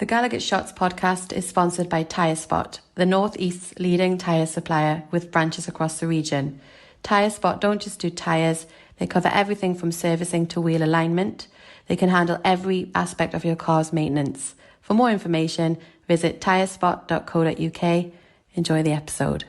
The GallowgateShots podcast is sponsored by Tyre Spot, the North East's leading tyre supplier with branches across the region. Tyre Spot don't just do tyres, they cover everything from servicing to wheel alignment. They can handle every aspect of your car's maintenance. For more information, visit tyrespot.co.uk. Enjoy the episode.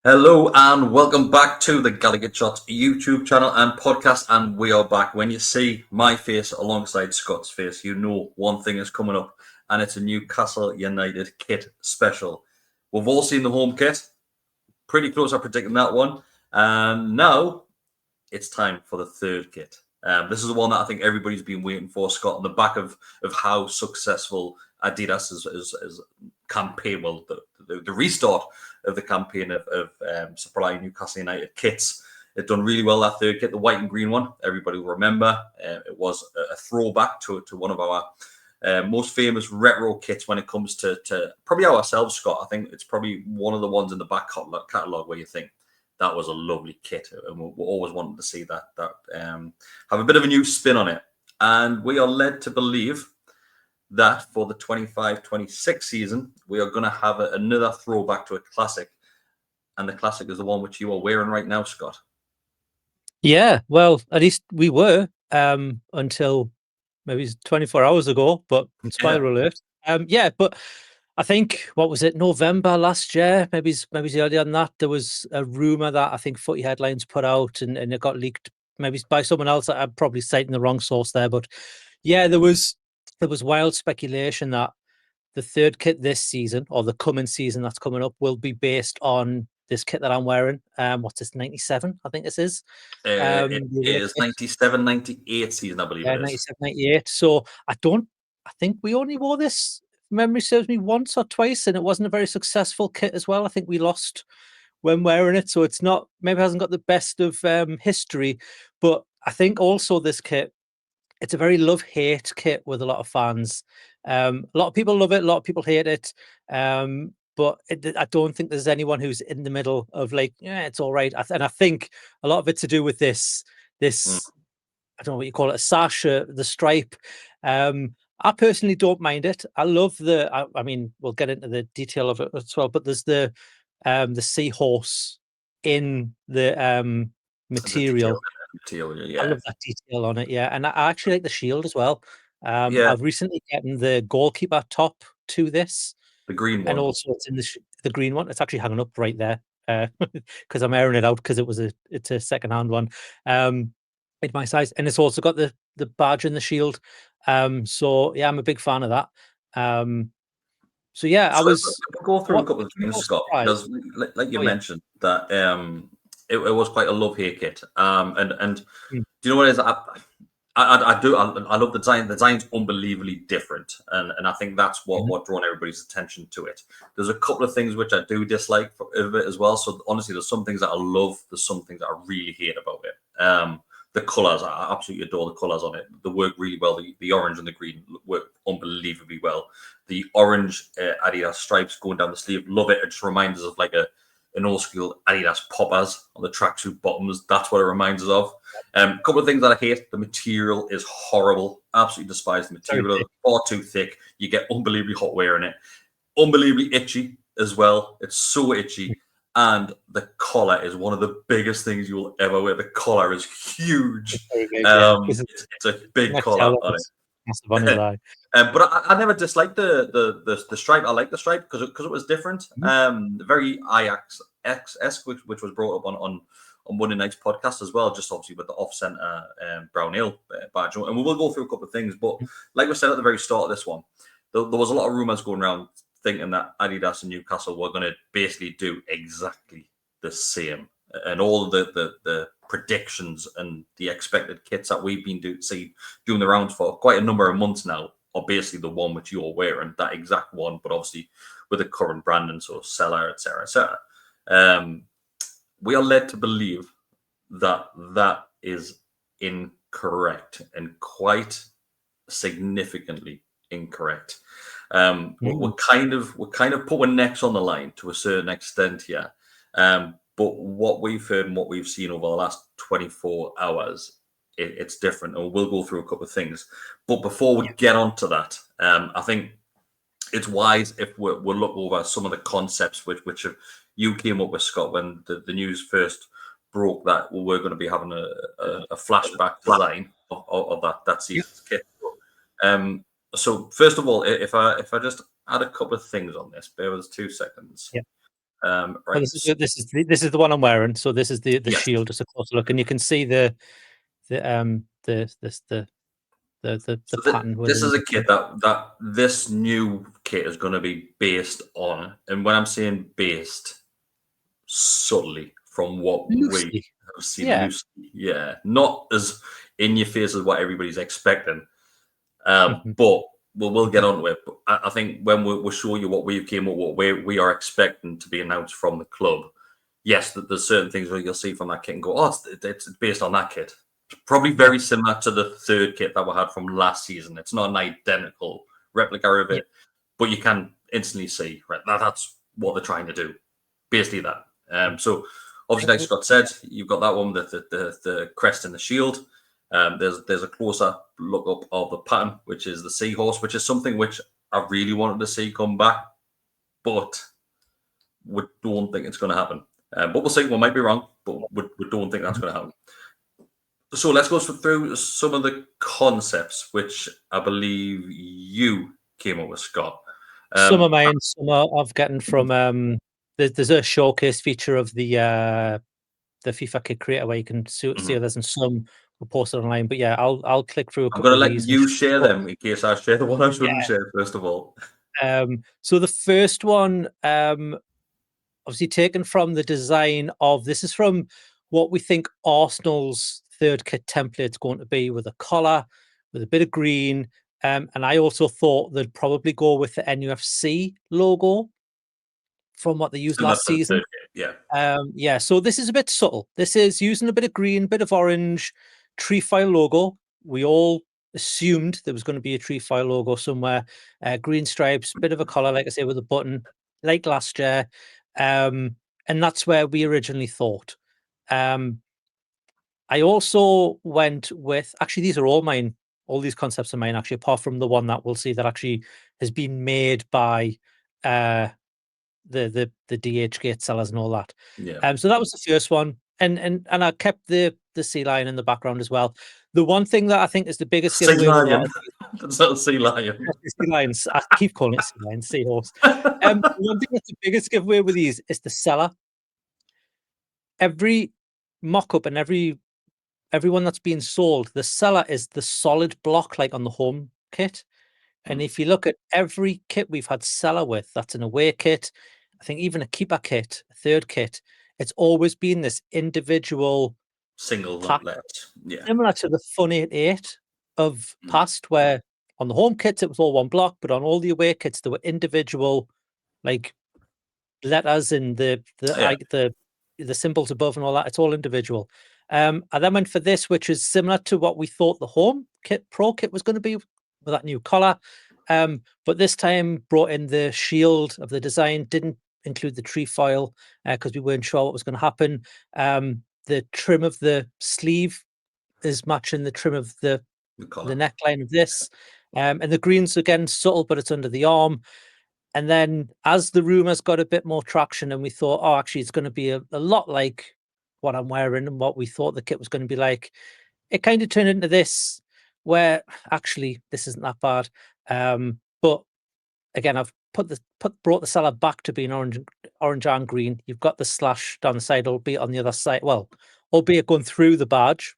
Hello and welcome back to the GallowgateShots YouTube channel and podcast, and we are back. When you see my face alongside Scott's face, you know one thing is coming up, and it's a Newcastle United kit special. We've all seen the home kit, pretty close at predicting that one, and now it's time for the third kit. This is the one that I think everybody's been waiting for, Scott, on the back of how successful Adidas is campaign, well, the restart of the campaign of supplying Newcastle United kits. It's done really well, that third kit, the white and green one. Everybody will remember. It was a throwback to one of our most famous retro kits when it comes to probably ourselves, Scott. I think it's probably one of the ones in the back catalogue where you think, that was a lovely kit, and we always wanted to see that have a bit of a new spin on it. And we are led to believe that for the 25-26 season, we are going to have another throwback to a classic, and the classic is the one which you are wearing right now, Scott. Yeah, well, at least we were until maybe 24 hours ago, but spoiler alert. Yeah, but I think, what was it, November last year, maybe earlier than that, there was a rumor that I think Footy Headlines put out, and it got leaked maybe by someone else. I'm probably citing the wrong source there, but yeah, there was wild speculation that the third kit this season, or the coming season that's coming up, will be based on this kit that I'm wearing. What's this, 97? I think this is. It is 97-98 season, I believe it is. 97-98. So I think we only wore this, memory serves me, once or twice, and it wasn't a very successful kit as well. I think we lost when wearing it, so it's not, maybe hasn't got the best of history. But I think also this kit, it's a very love-hate kit with a lot of fans. A lot of people love it, a lot of people hate it. But I don't think there's anyone who's in the middle of like, yeah, it's all right. And I think a lot of it to do with this, I don't know what you call it, a sash, the stripe. I personally don't mind it. I love I mean, we'll get into the detail of it as well, but there's the seahorse in the material. Yeah. I love that detail on it, yeah. And I actually like the shield as well. I've recently gotten the goalkeeper top to this. The green one. And also it's in the green one. It's actually hanging up right there because I'm airing it out because it's a second-hand one in my size. And it's also got the badge and the shield. So, yeah, I'm a big fan of that. So, yeah, we'll go through a couple of things, Scott, because like you mentioned, that it was quite a love-hate kit. And do you know what it is? I love the design. The design's unbelievably different, and I think that's what drawn everybody's attention to it. There's a couple of things which I do dislike of it as well. So honestly, there's some things that I love. There's some things that I really hate about it. The colours, I absolutely adore the colours on it. They work really well. The orange and the green work unbelievably well. The orange Adidas stripes going down the sleeve, love it. It just reminds us of like an old school Adidas poppers on the tracksuit bottoms. That's what it reminds us of. A couple of things that I hate. The material is horrible. Absolutely despise the material. It's far too thick. You get unbelievably hot wearing it. Unbelievably itchy as well. It's so itchy. And the collar is one of the biggest things you will ever wear. The collar is huge. It's a big collar on it. But I never disliked the stripe. I like the stripe because it was different. Very Ajax-esque, which was brought up on Monday night's podcast as well, just obviously with the off-centre brown ale badge. And we will go through a couple of things. But like we said at the very start of this one, there was a lot of rumours going around thinking that Adidas and Newcastle were going to basically do exactly the same. And all the predictions and the expected kits that we've been doing the rounds for quite a number of months now are basically the one which you're wearing, that exact one, but obviously the current branding, so seller, etc., etc. We are led to believe that that is incorrect, and quite significantly incorrect. We're kind of putting necks on the line to a certain extent here. But what we've heard and what we've seen over the last 24 hours, it's different, and we'll go through a couple of things. But before we get onto that, I think it's wise if we look over some of the concepts which you came up with, Scott, when the news first broke that we were going to be having a flashback design of that season's kit. So first of all, if I just add a couple of things on this, bear with us 2 seconds. Yeah. Right. Well, this is the one I'm wearing. So this is the shield. Just a close look, and you can see the pattern. This is a kit that this new kit is going to be based on, and when I'm saying based, subtly from what loosely. we have seen. Loosely, not as in your face as what everybody's expecting. But we'll get on to it. But I think when we'll show you what we've came up with, what we are expecting to be announced from the club, yes, there's certain things where you'll see from that kit and go, oh, it's based on that kit. Probably very similar to the third kit that we had from last season. It's not an identical replica of it, but you can instantly see, right, that's what they're trying to do. Basically that. So obviously, like Scott said, you've got that one, the crest and the shield. There's a closer look up of the pattern, which is the seahorse, which is something which I really wanted to see come back, but we don't think it's going to happen. But we'll see. We might be wrong, but we don't think that's going to happen. So let's go through some of the concepts which I believe you came up with, Scott. Some of mine, some I've gotten from there's a showcase feature of the FIFA kit creator where you can see others, and some we'll post it online. But yeah, I'll click through. I'm going to let you share them in case I share the one I shouldn't share. First of all, so the first one, obviously taken from the design of, this is from what we think Arsenal's third kit template's going to be, with a collar, with a bit of green. And I also thought they'd probably go with the NUFC logo from what they used last season. So this is a bit subtle. This is using a bit of green, bit of orange, Trefoil logo. We all assumed there was going to be a Trefoil logo somewhere. Green stripes, bit of a collar, like I say, with a button, like last year. And that's where we originally thought. I also went with, actually, these are all mine. All these concepts are mine, actually, apart from the one that we'll see that actually has been made by the DH gate sellers and all that. So that was the first one, and I kept the sea lion in the background as well. The one thing that I think is the biggest giveaway with a lot of that's not a sea lion. Sea lions. I keep calling it sea lion, seahorse. The one thing that's the biggest giveaway with these is the seller. Every mock-up and everyone that's being sold, the seller is the solid block, like on the home kit. And if you look at every kit we've had seller with, that's an away kit, I think even a keeper kit, a third kit, it's always been this individual single platter, similar to the Fun 88 of past, where on the home kits it was all one block, but on all the away kits there were individual, like, letters and the symbols above and all that. It's all individual. I then went for this, which is similar to what we thought the home kit pro kit was going to be, with that new collar, but this time brought in the shield of the design, didn't include the trefoil because we weren't sure what was going to happen. The trim of the sleeve is matching the trim of the neckline of this, and the green's again subtle, but it's under the arm. And then as the rumors got a bit more traction and we thought, oh, actually it's going to be a lot like what I'm wearing and what we thought the kit was going to be like, it kind of turned into this, where actually this isn't that bad. But again, I've brought the seller back to being orange and green. You've got the slash down the side, albeit on the other side, albeit going through the badge.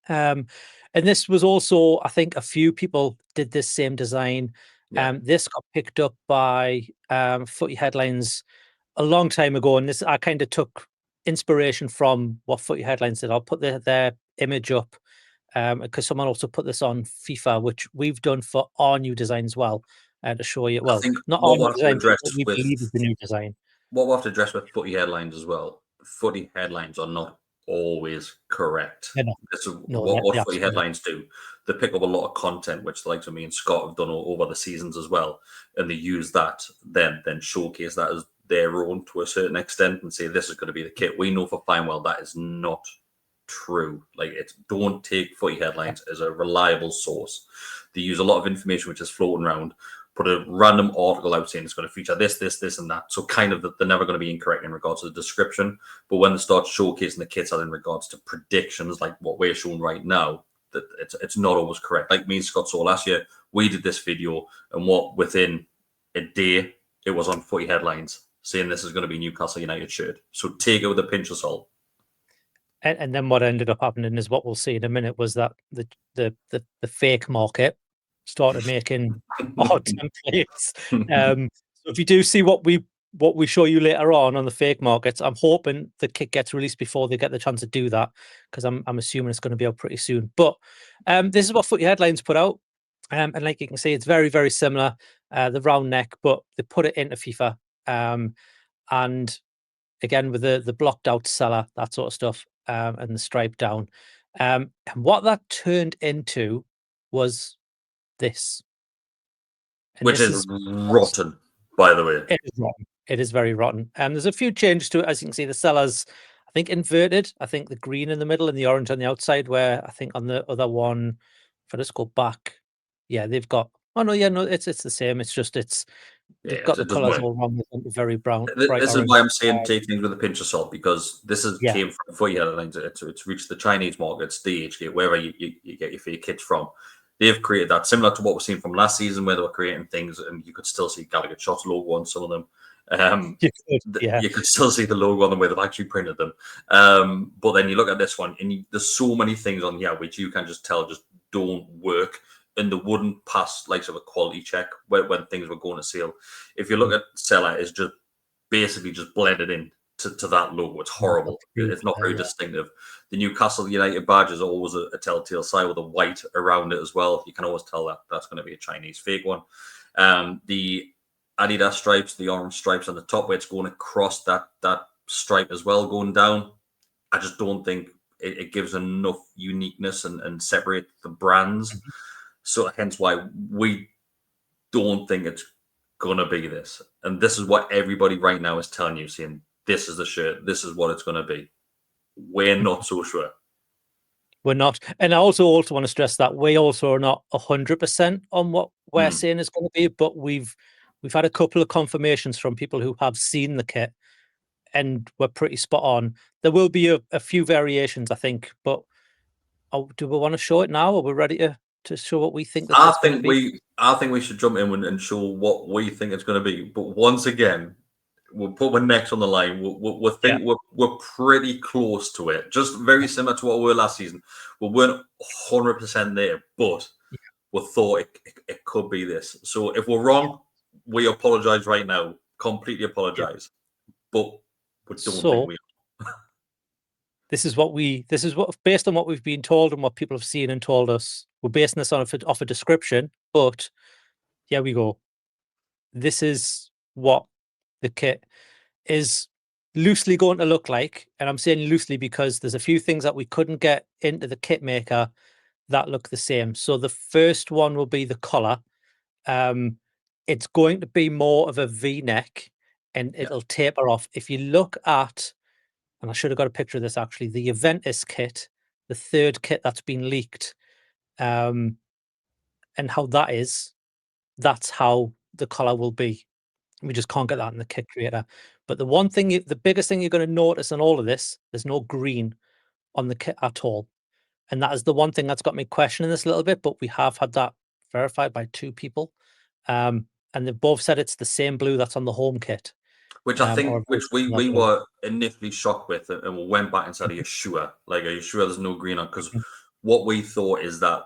And this was also, I think, a few people did this same design. This got picked up by Footy Headlines a long time ago, and this I kind of took inspiration from what Footy Headlines did. I'll put their image up because someone also put this on FIFA, which we've done for our new design as well. to show you. Well, I think not what our we'll new have to design, address but what we with believe is the new design. what we'll have to address with footy headlines as well. Footy headlines are not always correct. They're not. This is No, what they're footy absolutely headlines do. They pick up a lot of content, which the likes of me and Scott have done over the seasons as well, and they use that, then showcase that as their own to a certain extent, and say this is going to be the kit. We know for fine well that is not true. Like, don't take footy headlines as a reliable source. They use a lot of information which is floating around, put a random article out saying it's going to feature this, and that. So kind of they're never going to be incorrect in regards to the description. But when they start showcasing the kits in regards to predictions, like what we're showing right now, that it's not always correct. Like me and Scott saw last year, we did this video, and within a day it was on footy headlines saying this is going to be Newcastle United shirt. So take it with a pinch of salt. And then what ended up happening is what we'll see in a minute was that the fake market started making odd templates. So if you do see what we show you later on the fake markets, I'm hoping the kit gets released before they get the chance to do that, because I'm assuming it's going to be out pretty soon. But this is what Footy Headlines put out, and like you can see, it's very, very similar. The round neck, but they put it into FIFA, and again with the blocked out seller, that sort of stuff, and the stripe down. And what that turned into was this. And which is rotten, by the way. It is rotten. It is very rotten. And there's a few changes to it. As you can see, the sellers, I think, inverted. I think the green in the middle and the orange on the outside, where I think on the other one, if I just go back, yeah, they've got, oh no, yeah, no, it's the same. It's just they've got the colours all wrong. They're very brown. This is why I'm saying take things with a pinch of salt, because this came from Footy Headlines. It's reached the Chinese markets, DHgate, wherever you get your fake kits from. They've created that, similar to what we've seen from last season, where they were creating things, and you could still see GallowgateShots logo on some of them. You could still see the logo on them where they've actually printed them. But then you look at this one, and there's so many things on here which you can just tell just don't work, and they wouldn't pass like sort of a quality check when things were going to sale. If you look at seller, it's just basically just blended in to that logo. It's horrible. It's not very distinctive. The Newcastle United badge is always a telltale sign with a white around it as well. You can always tell that that's going to be a Chinese fake one. The Adidas stripes, the orange stripes on the top, where it's going across that stripe as well, going down. I just don't think it gives enough uniqueness and separate the brands. So hence why we don't think it's going to be this. And this is what everybody right now is telling you, saying, this is the shirt, this is what it's going to be. We're not so sure. We're not. And I also want to stress that we also are not 100% on what we're saying is going to be, but we've had a couple of confirmations from people who have seen the kit, and we're pretty spot on. There will be a few variations, I think, but do we want to show it now? Are we ready to show what we think? I think we should jump in and show what we think it's going to be. But once again, we'll put our necks on the line. We're pretty close to it. Just very similar to what we were last season. We weren't 100% there, but we thought it could be this. So if we're wrong, we apologize right now. Completely apologize. But we don't think we are. This is what based on what we've been told and what people have seen and told us. We're basing this off a description, but here we go. This is what the kit is loosely going to look like, and I'm saying loosely because there's a few things that we couldn't get into the kit maker that look the same. So the first one will be the collar. It's going to be more of a V-neck, and it'll taper off. If you look at, and I should have got a picture of this actually, the Juventus kit, the third kit that's been leaked, and how that's how the collar will be. We just can't get that in the kit creator. But the biggest thing you're going to notice in all of this, there's no green on the kit at all. And that is the one thing that's got me questioning this a little bit, but we have had that verified by 2 people. And they've both said it's the same blue that's on the home kit. Which I think, we were initially shocked with, and we went back and said, are you sure? Like, are you sure there's no green on? Because what we thought is that,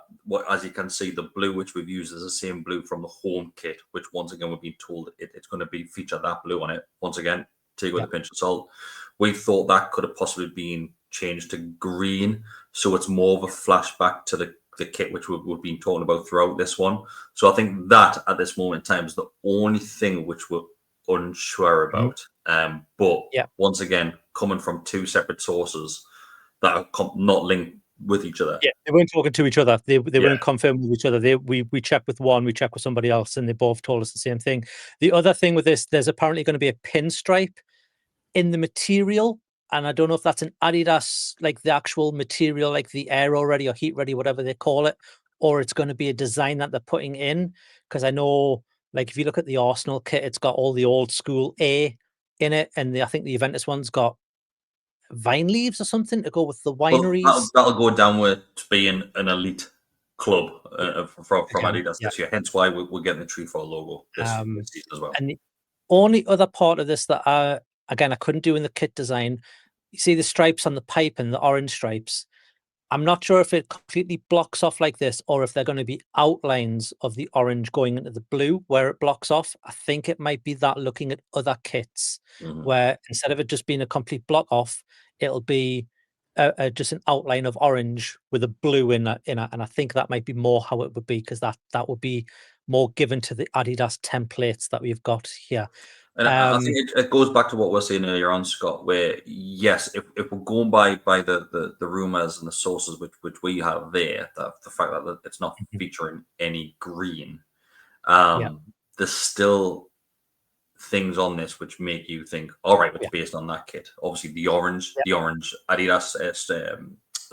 as you can see, the blue which we've used is the same blue from the home kit, which once again we've been told it's going to be feature that blue on it. Once again, take it with a pinch of salt. We thought that could have possibly been changed to green, so it's more of a flashback to the the kit which we've been talking about throughout this one. So I think that at this moment in time is the only thing which we're unsure about. But once again, coming from two separate sources that are not linked with each other. Yeah, they weren't talking to each other. They weren't confirmed with each other. We checked with one, we checked with somebody else, and they both told us the same thing. The other thing with this, there's apparently going to be a pinstripe in the material, and I don't know if that's an Adidas, like the actual material, like the air already or heat ready, whatever they call it, or it's going to be a design that they're putting in. Because I know, like, if you look at the Arsenal kit, it's got all the old school A in it, and I think the Juventus one's got vine leaves or something to go with the wineries. Well, that'll go down with being an elite club from Adidas this year. Hence why we're getting the Trefoil logo this season as well. And the only other part of this that again I couldn't do in the kit design, you see the stripes on the pipe and the orange stripes. I'm not sure if it completely blocks off like this or if they're going to be outlines of the orange going into the blue where it blocks off. I think it might be that, looking at other kits where instead of it just being a complete block off, it'll be just an outline of orange with a blue in it. And I think that might be more how it would be, because that would be more given to the Adidas templates that we've got here. And I think it goes back to what we were saying earlier on, Scott, where yes, if we're going by the rumours and the sources which we have there, the fact that it's not featuring any green, there's still things on this which make you think, all right, it's based on that kit. Obviously, the orange Adidas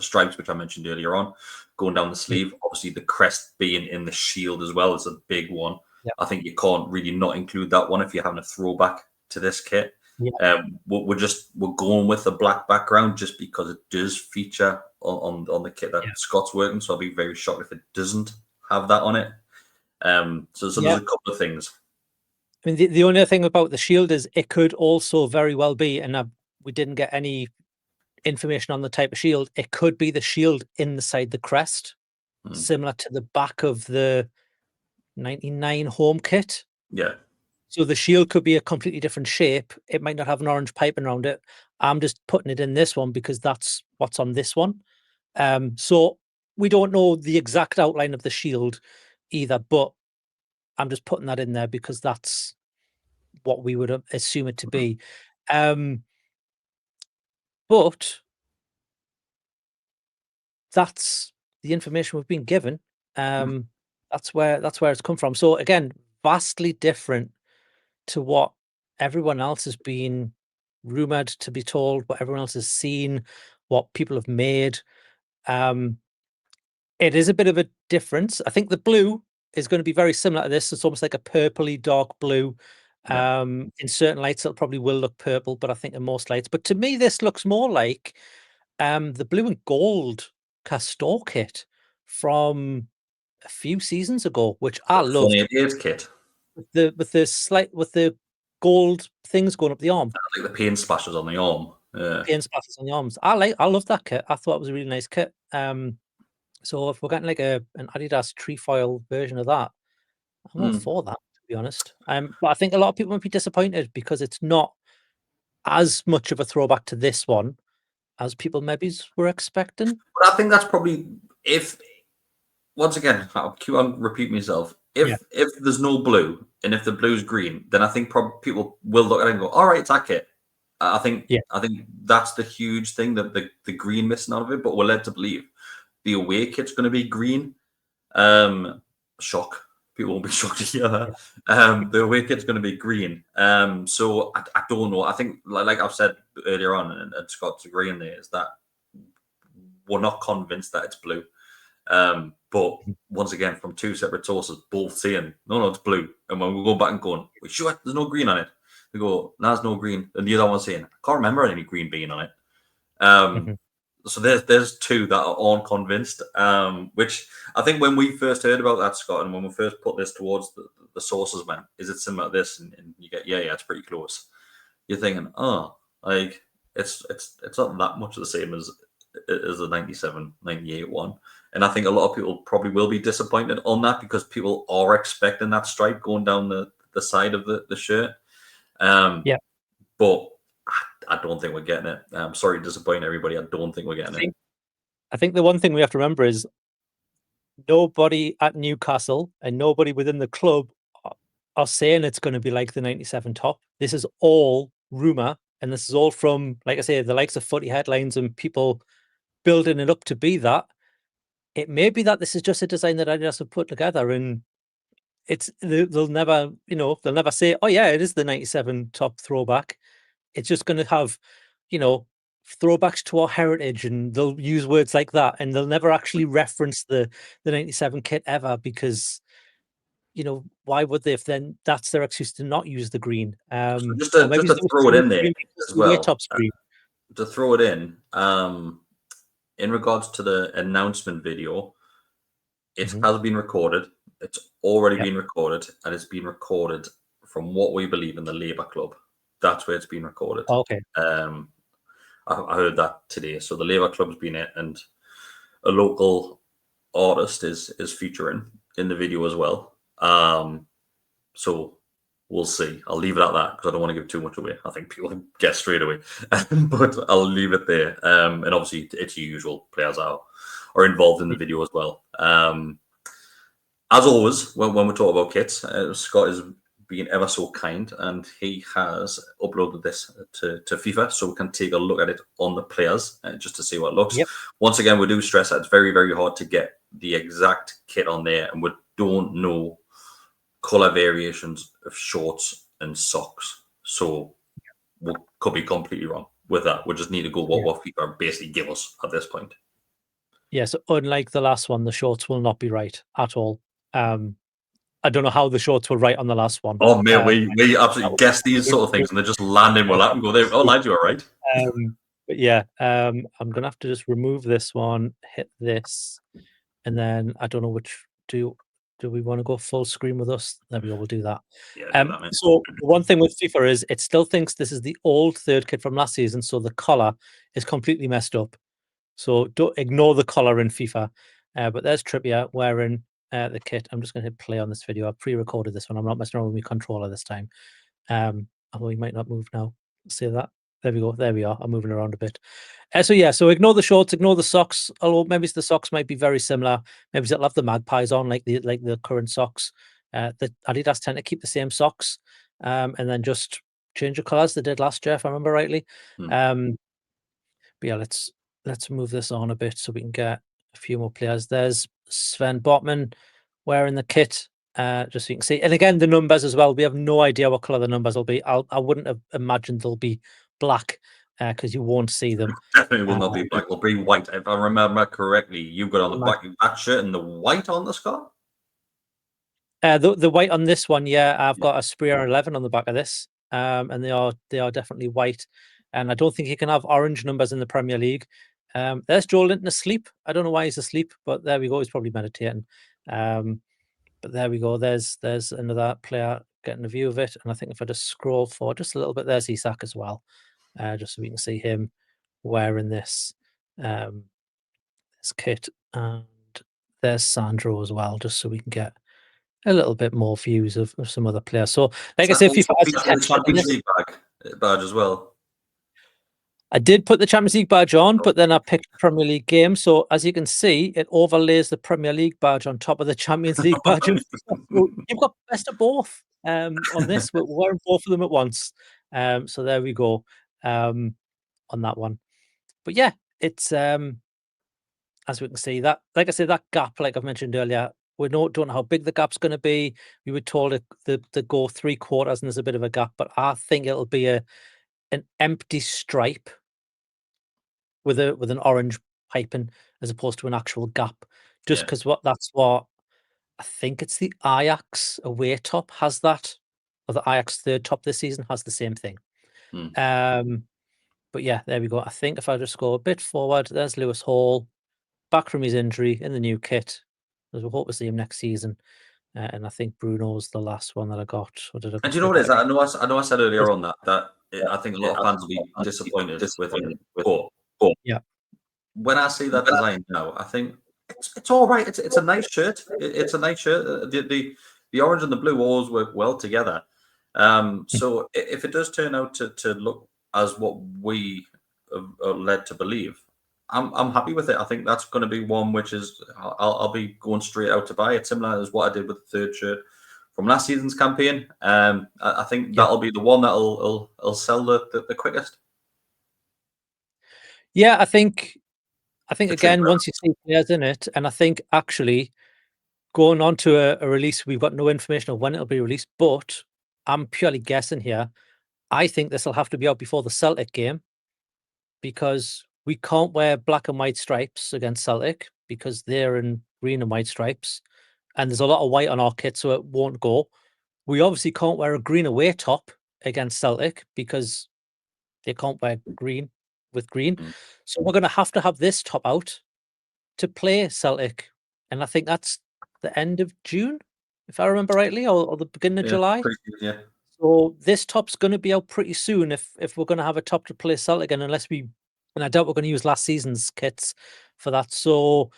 stripes, which I mentioned earlier on, going down the sleeve. Obviously, the crest being in the shield as well is a big one. I think you can't really not include that one if you're having a throwback to this kit. We're going with the black background just because it does feature on the kit that Scott's working. So I'll be very shocked if it doesn't have that on it. So there's a couple of things. I mean, the only thing about the shield is it could also very well be, and we didn't get any information on the type of shield. It could be the shield inside the crest, similar to the back of the 99 home kit. So the shield could be a completely different shape. It might not have an orange piping around it. I'm just putting it in this one because that's what's on this one. So we don't know the exact outline of the shield either, but I'm just putting that in there because that's what we would assume it to be. But that's the information we've been given. That's where it's come from. So again, vastly different to what everyone else has been rumored to be told, what everyone else has seen, what people have made. It is a bit of a difference. I think the blue is going to be very similar to this. It's almost like a purpley dark blue. In certain lights, it probably will look purple, but I think in most lights. But to me, this looks more like the blue and gold Castor kit from a few seasons ago, which I love. Kit with the gold things going up the arm, like the paint splashes on the arm. Paint splashes on the arms. I love that kit. I thought it was a really nice kit. So if we're getting like an Adidas Trefoil version of that, I'm all for that, to be honest. But I think a lot of people might be disappointed because it's not as much of a throwback to this one as people maybe were expecting. But I think that's probably, if once again, I'll keep on repeating myself. If there's no blue and if the blue's green, then I think probably people will look at it and go, all right, it's that kit. I think that's the huge thing, that the green missing out of it, but we're led to believe the away kit's going to be green. Shock. People won't be shocked to hear that. The away kit's going to be green. So I don't know. I think, like I've said earlier on, and Scott's agreeing there, is that we're not convinced that it's blue. But once again, from two separate sources, both saying, no, it's blue. And when we go back and going, we sure there's no green on it? They go, no, there's no green. And the other one saying, I can't remember any green being on it. So there's two that are unconvinced, which I think when we first heard about that, Scott, and when we first put this towards the sources, man, is it similar to this? And you get, yeah, it's pretty close. You're thinking, like it's not that much the same as the 97, 98 one. And I think a lot of people probably will be disappointed on that because people are expecting that stripe going down the side of the shirt. But I don't think we're getting it. I'm sorry to disappoint everybody. I don't think we're getting it. I think the one thing we have to remember is nobody at Newcastle and nobody within the club are saying it's going to be like the 97 top. This is all rumor, and this is all from, like I say, the likes of footy headlines and people building it up to be that. It may be that this is just a design that Adidas have put together, and they'll never, they'll never say, oh yeah, it is the 97 top throwback. It's just going to have, throwbacks to our heritage, and they'll use words like that, and they'll never actually reference the 97 kit ever, because why would they, if then that's their excuse to not use the green? So just to throw it in there as well, top screen. To throw it in regards to the announcement video, it has been recorded. It's already been recorded, and it's been recorded from what we believe in the Labour Club. That's where it's been recorded. Okay. I heard that today. So the Labour Club's been it, and a local artist is featuring in the video as well. So we'll see. I'll leave it at that because I don't want to give too much away. I think people guess straight away, but I'll leave it there. And obviously, it's usual. Players are involved in the video as well. As always, when we talk about kits, Scott is being ever so kind, and he has uploaded this to FIFA, so we can take a look at it on the players just to see what it looks. Yep. Once again, we do stress that it's very, very hard to get the exact kit on there, and we don't know color variations of shorts and socks, so we could be completely wrong with that. We just need to go what FIFA basically give us at this point. Yeah, so unlike the last one, the shorts will not be right at all. I don't know how the shorts were right on the last one. Oh man, we absolutely guess these sort of things, and they just land in well up and go there. Oh, lied, you are right. But yeah, I'm gonna have to just remove this one, hit this, and then I don't know which do we want to go full screen with us? There we go, we'll do that. Yeah, do that, so one thing with FIFA is it still thinks this is the old third kit from last season, so the collar is completely messed up. So don't ignore the collar in FIFA. But there's Trippier wearing the kit. I'm just going to hit play on this video. I've pre-recorded this one. I'm not messing around with my controller this time. Although he might not move now. See that? There we go. There we are. I'm moving around a bit. So ignore the shorts, ignore the socks. Although maybe the socks might be very similar. Maybe they'll have the magpies on like the current socks. The Adidas tend to keep the same socks, and then just change the colours they did last year, if I remember rightly. But yeah, let's move this on a bit so we can get a few more players. There's Sven Botman wearing the kit, just so you can see. And again, the numbers as well. We have no idea what color the numbers will be. I wouldn't have imagined they'll be black, because you won't see them. Definitely will not be black. They'll be white. If I remember correctly, you've got on the black shirt and the white on the scarf. The white on this one, yeah. I've got a Spreer 11 on the back of this, and they are definitely white. And I don't think you can have orange numbers in the Premier League. There's Joe Linton asleep. I don't know why he's asleep, but there we go. He's probably meditating. But there we go. There's another player getting a view of it. And I think if I just scroll forward just a little bit, there's Isak as well, just so we can see him wearing this kit. And there's Sandro as well, just so we can get a little bit more views of some other players. So, like I say, FIFA has Champions League badge as well. I did put the Champions League badge on, but then I picked Premier League game. So as you can see, it overlays the Premier League badge on top of the Champions League badge. You've got best of both on this. We're wearing both of them at once. So there we go on that one. But yeah, it's as we can see that, like I said, that gap, like I've mentioned earlier, we don't know how big the gap's going to be. We were told to go 3/4, and there's a bit of a gap, but I think it'll be an empty stripe with an orange piping as opposed to an actual gap, just because that's what I think it's the Ajax away top has that, or the Ajax third top this season has the same thing. But yeah, there we go. I think if I just go a bit forward, there's Lewis Hall back from his injury in the new kit, as we hope to see him next season. And I think Bruno's the last one that I got. And do you know what it is? I know I said earlier on that I think a lot of fans will be disappointed with him. Yeah. When I see that design now, I think it's all right. It's a nice shirt. It's a nice shirt. The orange and the blue always work well together. So if it does turn out to look as what we are led to believe, I'm happy with it. I think that's going to be one which is I'll be going straight out to buy it, similar as what I did with the third shirt from last season's campaign. I think that'll be the one that'll sell the quickest. Yeah, I think again, once you see players in it, and I think actually going on to a release, we've got no information of when it'll be released, but I'm purely guessing here. I think this will have to be out before the Celtic game, because we can't wear black and white stripes against Celtic because they're in green and white stripes, and there's a lot of white on our kit, so it won't go. We obviously can't wear a green away top against Celtic because they can't wear green with green. So we're going to have this top out to play Celtic. And I think that's the end of June, if I remember rightly, or the beginning of July. Yeah. So this top's going to be out pretty soon if we're going to have a top to play Celtic, and I doubt we're going to use last season's kits for that. So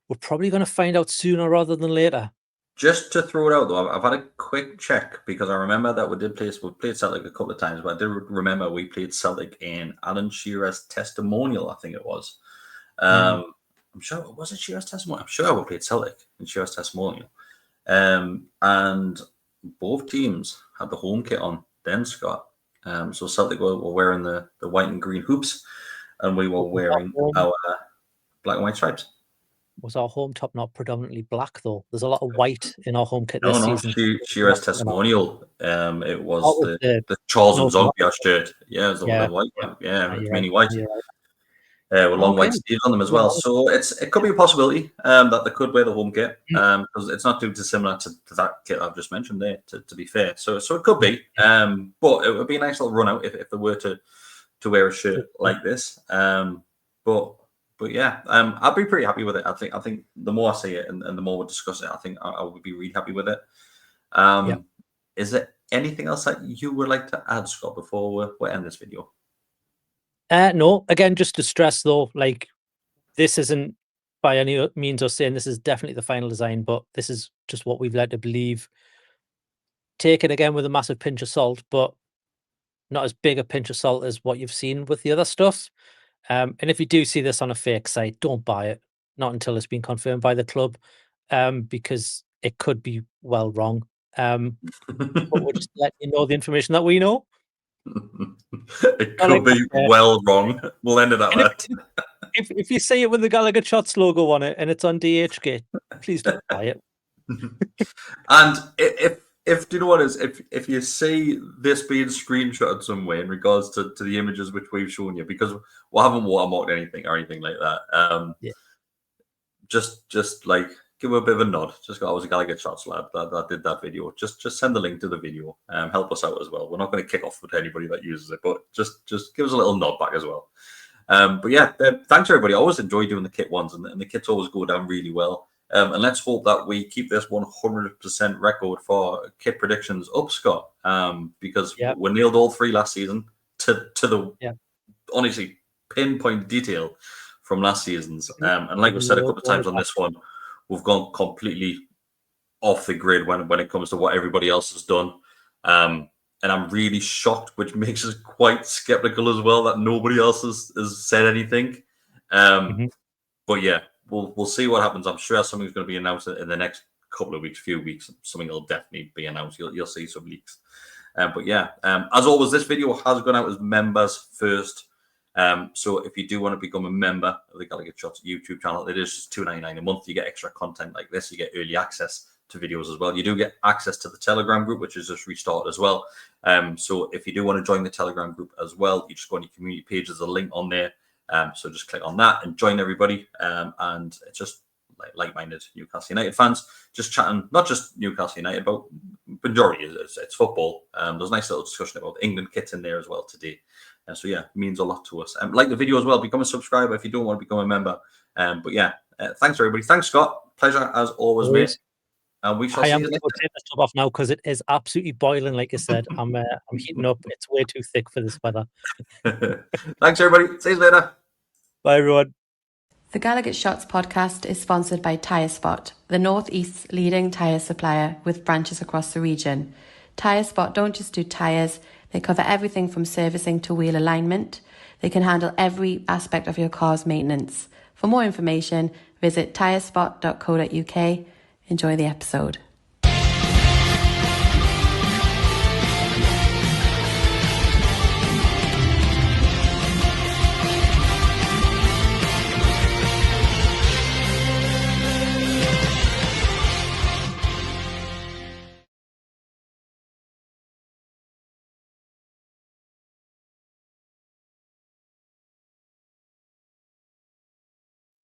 we're probably going to find out sooner rather than later. Just to throw it out, though, I've had a quick check because I remember that we played Celtic a couple of times, but I did remember we played Celtic in Alan Shearer's testimonial, I think it was. I'm sure, was it Shearer's testimonial? I'm sure we played Celtic in Shearer's testimonial. And both teams had the home kit on then, Scott. So Celtic were wearing the white and green hoops, and we were wearing our black and white stripes. Was our home top not predominantly black, though? There's a lot of white in our home kit this season. Shearer's testimonial. It was the Charles and Zombie shirt. Yeah, it was the white one. Yeah, mainly white. With long white sleeves on them as well. So it could be a possibility that they could wear the home kit because it's not too dissimilar to that kit I've just mentioned there, to be fair. So it could be. But it would be a nice little run out if they were to wear a shirt like this. But yeah, I'd be pretty happy with it. I think the more I see it and the more we discuss it, I think I would be really happy with it. Is there anything else that you would like to add, Scott, before we end this video? No, again, just to stress though, like this isn't by any means us saying this is definitely the final design, but this is just what we've led to believe. Take it again with a massive pinch of salt, but not as big a pinch of salt as what you've seen with the other stuff. And if you do see this on a fake site, don't buy it. Not until it's been confirmed by the club, because it could be well wrong. But we'll just let you know the information that we know. It could be well wrong. We'll end it at that. If you see it with the GallowgateShots logo on it and it's on DHgate, please don't buy it. And if do you know what is, if you see this being screenshotted somewhere in regards to the images which we've shown you, because we haven't watermarked anything or anything like that, just like give a bit of a nod. Just go, I was a GallowgateShots lad that did that video. Just send the link to the video. Help us out as well. We're not going to kick off with anybody that uses it, but just give us a little nod back as well. But yeah, thanks everybody. I always enjoy doing the kit ones, and the kits always go down really well. And let's hope that we keep this 100% record for kit predictions up, Scott, because we nailed all three last season to the honestly pinpoint detail from last season's. And like we said a couple of times on this one, we've gone completely off the grid when it comes to what everybody else has done. And I'm really shocked, which makes us quite skeptical as well that nobody else has said anything. But yeah, we'll see what happens. I'm sure something's going to be announced in the next couple of weeks, few weeks. Something will definitely be announced. You'll see some leaks. But yeah, as always, this video has gone out as members first. So if you do want to become a member of the GallowgateShots YouTube channel, it is just $2.99 a month. You get extra content like this. You get early access to videos as well. You do get access to the Telegram group, which is just restarted as well. So if you do want to join the Telegram group as well, you just go on your community page. There's a link on there. So just click on that and join everybody. And it's just like-minded Newcastle United fans just chatting, not just Newcastle United, but majority it's football. There's a nice little discussion about England kits in there as well today. And so yeah, it means a lot to us. Like the video as well. Become a subscriber if you don't want to become a member. But yeah, thanks everybody. Thanks Scott. Pleasure as always, mate. And we shall see you next time. Take the top off now because it is absolutely boiling. Like I said, I'm heating up. It's way too thick for this weather. Thanks everybody. See you later. Bye everyone. The GallowgateShots podcast is sponsored by TyreSpot, the North East's leading tyre supplier with branches across the region. TyreSpot don't just do tyres, They cover everything from servicing to wheel alignment. They can handle every aspect of your car's maintenance. For more information, visit tirespot.co.uk. Enjoy the episode.